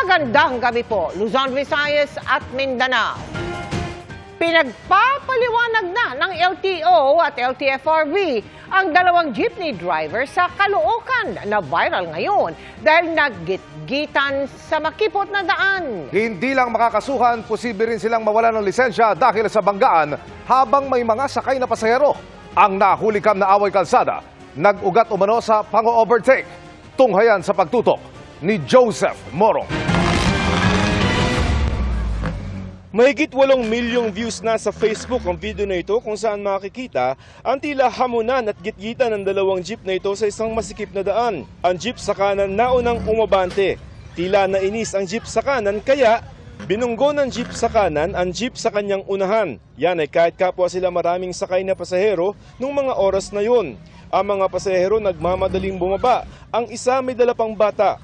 Magandang gabi po, Luzon, Visayas at Mindanao. Pinagpapaliwanag na ng LTO at LTFRB ang dalawang jeepney driver sa Caloocan na viral ngayon dahil naggitgitan sa makipot na daan. Hindi lang makakasuhan, posible rin silang mawalan ng lisensya dahil sa banggaan habang may mga sakay na pasahero. Ang nahulikam na away kalsada, nag-ugat umano sa pang-overtake. Tunghayan sa pagtutok ni Joseph Morong. Mahigit 8 milyong views na sa Facebook ang video na ito kung saan makikita ang tila hamunan at gitgitan ng dalawang jeep na ito sa isang masikip na daan. Ang jeep sa kanan naunang umabante. Tila nainis ang jeep sa kanan kaya binunggo ng jeep sa kanan ang jeep sa kanyang unahan. Yan ay kahit kapwa sila maraming sakay na pasahero nung mga oras na yun. Ang mga pasahero nagmamadaling bumaba. Ang isa may dala pang bata.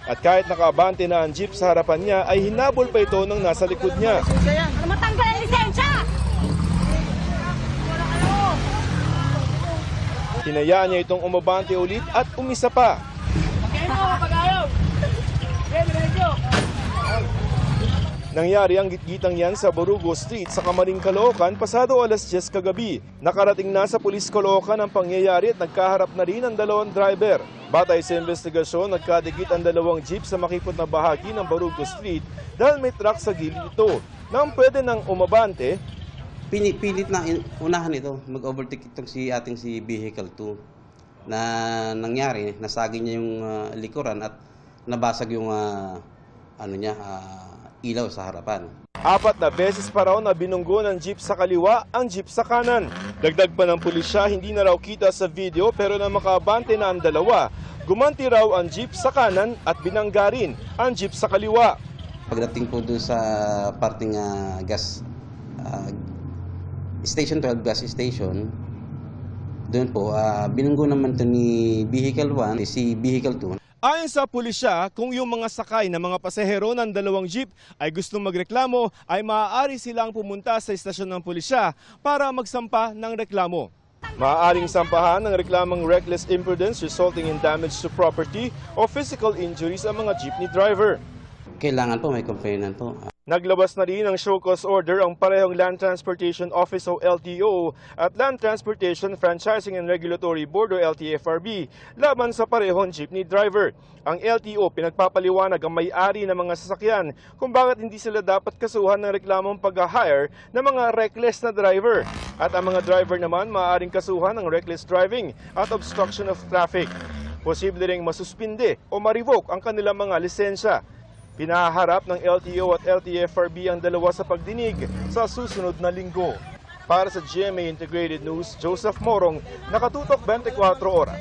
At kahit nakaabante na ang jeep sa harapan niya, ay hinabol pa ito ng nasa likod niya. Matanggal ang lisensya! Hinayaan niya itong umabante ulit at umisa pa. Nangyari ang gitgitang yan sa Borugo Street sa Camarin, Caloocan pasado alas 10 kagabi. Nakarating na sa Pulis Caloocan ang pangyayari at nagkaharap na rin ang dalawang driver. Batay sa investigasyon, nagkadikit ang dalawang jeep sa makipot na bahagi ng Borugo Street dahil may truck sa gilid ito. Nang pwede nang umabante, Pilit na unahan ito, mag-overtake itong si Vehicle 2 na nangyari, nasagi niya yung likuran at nabasag yung ilaw sa harapan. 4 na beses pa raw na binunggo ng jeep sa kaliwa ang jeep sa kanan. Dagdag pa ng pulisya, hindi na raw kita sa video pero na makabante na ang dalawa. Gumanti raw ang jeep sa kanan at binangga rin ang jeep sa kaliwa. Pagdating po doon sa parting gas station 12 gas station, doon po binunggo naman ito ni Vehicle 1, si Vehicle 2. Ayon sa pulisya, kung yung mga sakay na mga pasahero ng dalawang jeep ay gustong magreklamo, ay maaari silang pumunta sa istasyon ng pulisya para magsampa ng reklamo. Maaaring sampahan ng reklamang reckless imprudence resulting in damage to property o physical injuries ang mga jeepney driver. Kailangan po may complainant po. Naglabas na rin ng show cause order ang parehong Land Transportation Office o LTO at Land Transportation Franchising and Regulatory Board o LTFRB laban sa parehong jeepney driver. Ang LTO pinagpapaliwanag ang may-ari ng mga sasakyan kung bakit hindi sila dapat kasuhan ng reklamong pag-hire ng mga reckless na driver. At ang mga driver naman maaaring kasuhan ng reckless driving at obstruction of traffic. Posible ring masuspinde o ma-revoke ang kanilang mga lisensya. Pinaharap ng LTO at LTFRB ang dalawa sa pagdinig sa susunod na linggo. Para sa GMA Integrated News, Joseph Morong, nakatutok 24 oras.